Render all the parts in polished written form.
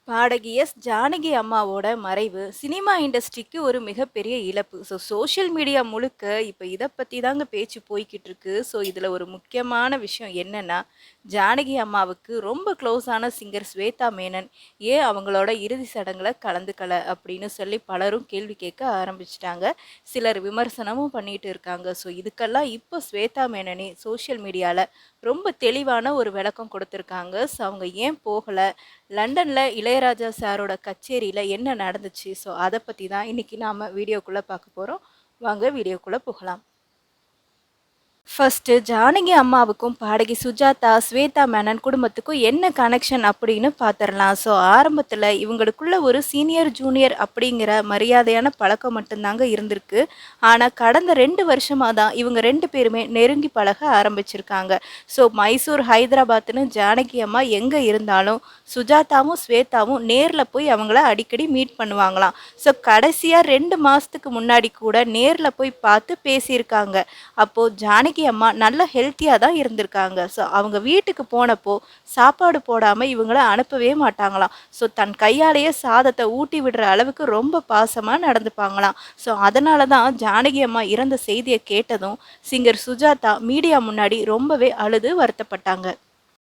பாடகி ஜானகி அம்மாவோட மறைவு சினிமா இண்டஸ்ட்ரிக்கு ஒரு மிகப்பெரிய இழப்பு. சோஷியல் மீடியா முழுக்க இப்போ இதை பற்றி தாங்க பேச்சு போய்கிட்டு இருக்கு. இதில் ஒரு முக்கியமான விஷயம் என்னன்னா, ஜானகி அம்மாவுக்கு ரொம்ப க்ளோஸான சிங்கர் ஸ்வேதா மேனன் ஏன் அவங்களோட இறுதி சடங்குல கலந்துக்கல அப்படின்னு சொல்லி பலரும் கேள்வி கேட்க ஆரம்பிச்சிட்டாங்க. சிலர் விமர்சனமும் பண்ணிட்டு இருக்காங்க. இதுக்கெல்லாம் இப்போ ஸ்வேதா மேனனே சோஷியல் மீடியாவில் ரொம்ப தெளிவான ஒரு விளக்கம் கொடுத்துருக்காங்க. அவங்க ஏன் போகலை, லண்டனில் இளையராஜா சாரோட கச்சேரியில் என்ன நடந்துச்சு, அதை பற்றி தான் இன்றைக்கி நாம் வீடியோக்குள்ளே பார்க்க போகிறோம். வாங்க வீடியோக்குள்ளே போகலாம். ஃபர்ஸ்ட்டு ஜானகி அம்மாவுக்கும் பாடகி சுஜாதா, ஸ்வேதா மேனன் குடும்பத்துக்கும் என்ன கனெக்ஷன் அப்படின்னு பார்த்துடலாம். ஆரம்பத்தில் இவங்களுக்குள்ள ஒரு சீனியர் ஜூனியர் அப்படிங்கிற மரியாதையான பழக்கம் மட்டும்தாங்க இருந்திருக்கு. ஆனால் கடந்த 2 வருஷமாக தான் இவங்க 2 பேருமே நெருங்கி பழக ஆரம்பிச்சிருக்காங்க. மைசூர், ஹைதராபாத்னு ஜானகி அம்மா எங்கே இருந்தாலும் சுஜாதாவும் ஸ்வேதாவும் நேரில் போய் அவங்கள அடிக்கடி மீட் பண்ணுவாங்களாம். கடைசியாக 2 மாதத்துக்கு முன்னாடி கூட நேரில் போய் பார்த்து பேசியிருக்காங்க. அப்போது ஜானகி அம்மா நல்ல ஹெல்த்தியாக தான் இருந்திருக்காங்க. அவங்க வீட்டுக்கு போனப்போ சாப்பாடு போடாமல் இவங்கள அனுப்பவே மாட்டாங்களாம். தன் கையாலேயே சாதத்தை ஊட்டி விடுற அளவுக்கு ரொம்ப பாசமாக நடந்துப்பாங்களாம். அதனால தான் ஜானகி அம்மா இறந்த செய்தியை கேட்டதும் சிங்கர் சுஜாதா மீடியா முன்னாடி ரொம்பவே அழுது வருத்தப்பட்டாங்க.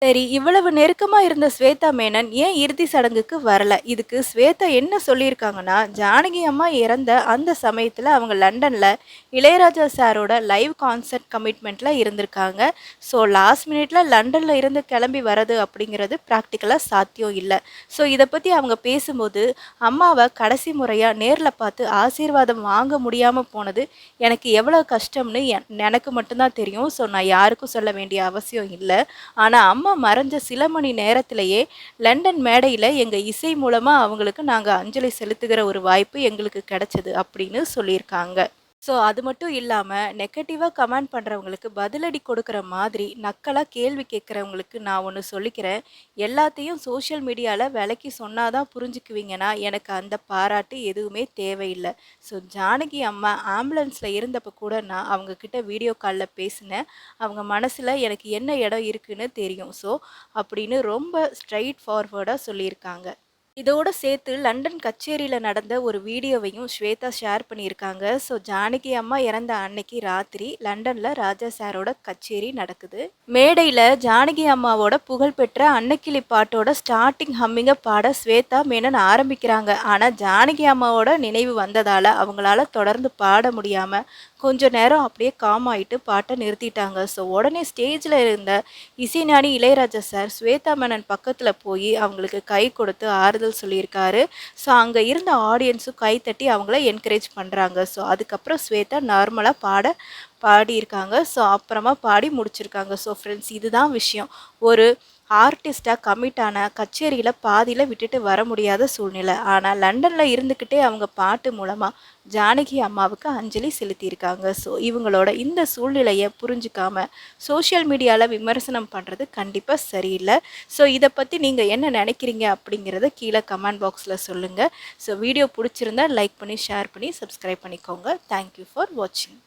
சரி, இவ்வளவு நெருக்கமாக இருந்த ஸ்வேதா மேனன் ஏன் இறுதி சடங்குக்கு வரல? இதுக்கு ஸ்வேதா என்ன சொல்லியிருக்காங்கன்னா, ஜானகி அம்மா இறந்த அந்த சமயத்தில் அவங்க லண்டனில் இளையராஜா சாரோட லைவ் கான்சர்ட் கமிட்மெண்ட்டில் இருந்திருக்காங்க. லாஸ்ட் மினிட்ல லண்டனில் இருந்து கிளம்பி வரது அப்படிங்கிறது ப்ராக்டிக்கலாக சாத்தியம் இல்லை. இதை பற்றி அவங்க பேசும்போது, அம்மாவை கடைசி முறையாக நேரில் பார்த்து ஆசீர்வாதம் வாங்க முடியாமல் போனது எனக்கு எவ்வளோ கஷ்டம்னு எனக்கு மட்டும்தான் தெரியும். நான் யாருக்கும் சொல்ல வேண்டிய அவசியம் இல்லை. ஆனால் அம்மா மறைஞ்ச சில மணி நேரத்திலேயே லண்டன் மேடையில் எங்கள் இசை மூலமாக அவங்களுக்கு நாங்கள் அஞ்சலி செலுத்துகிற ஒரு வாய்ப்பு எங்களுக்கு கிடைச்சது அப்படின்னு சொல்லியிருக்காங்க. அது மட்டும் இல்லாமல் நெகட்டிவாக கமெண்ட் பண்ணுறவங்களுக்கு பதிலடி கொடுக்குற மாதிரி நக்கலாக கேள்வி கேட்குறவங்களுக்கு நான் ஒன்று சொல்லிக்கிறேன். எல்லாத்தையும் சோஷியல் மீடியாவில் விலைக்கு சொன்னாதான் புரிஞ்சுக்குவீங்கன்னா எனக்கு அந்த பாராட்டு எதுவுமே தேவையில்லை. ஜானகி அம்மா ஆம்புலன்ஸில் இருந்தப்போ கூட நான் அவங்கக்கிட்ட வீடியோ காலில் பேசினேன். அவங்க மனசில் எனக்கு என்ன இடம் இருக்குன்னு தெரியும். அப்படின்னு ரொம்ப ஸ்ட்ரைட் ஃபார்வர்டாக சொல்லியிருக்காங்க. இதோடு சேர்த்து லண்டன் கச்சேரியில் நடந்த ஒரு வீடியோவையும் ஸ்வேதா ஷேர் பண்ணியிருக்காங்க. ஜானகி அம்மா இறந்த அன்னைக்கு ராத்திரி லண்டனில் ராஜா சாரோட கச்சேரி நடக்குது. மேடையில் ஜானகி அம்மாவோட புகழ்பெற்ற அன்னக்கிளி பாட்டோட ஸ்டார்டிங் ஹம்மிங்கை பாட ஸ்வேதா மேனன் ஆரம்பிக்கிறாங்க. ஆனால் ஜானகி அம்மாவோட நினைவு வந்ததால் அவங்களால தொடர்ந்து பாட முடியாமல் கொஞ்ச நேரம் அப்படியே காம் ஆகிட்டு பாட்டை நிறுத்திட்டாங்க. உடனே ஸ்டேஜில் இருந்த இசைஞானி இளையராஜா சார் ஸ்வேதா மேனன் பக்கத்தில் போய் அவங்களுக்கு கை கொடுத்து ஆறுதல் சொல்லியிருக்காரு. அங்கே இருந்த ஆடியன்ஸும் கை தட்டி அவங்கள என்கரேஜ் பண்ணுறாங்க. அதுக்கப்புறம் ஸ்வேதா நார்மலாக பாடியிருக்காங்க. அப்புறமா பாடி முடிச்சிருக்காங்க. ஃப்ரெண்ட்ஸ், இதுதான் விஷயம். ஒரு ஆர்டிஸ்டாக கமிட்டான கச்சேரியில் பாதியில் விட்டுட்டு வர முடியாத சூழ்நிலை. ஆனால் லண்டனில் இருந்துக்கிட்டே அவங்க பாட்டு மூலமாக ஜானகி அம்மாவுக்கு அஞ்சலி செலுத்தியிருக்காங்க. இவங்களோட இந்த சூழ்நிலையை புரிஞ்சுக்காம சோஷியல் மீடியாவில் விமர்சனம் பண்ணுறது கண்டிப்பாக சரியில்லை. இதை பற்றி நீங்கள் என்ன நினைக்கிறீங்க அப்படிங்கிறத கீழே கமெண்ட் பாக்ஸில் சொல்லுங்கள். வீடியோ பிடிச்சிருந்தா லைக் பண்ணி, ஷேர் பண்ணி, சப்ஸ்கிரைப் பண்ணிக்கோங்க. தேங்க்யூ ஃபார் வாட்சிங்.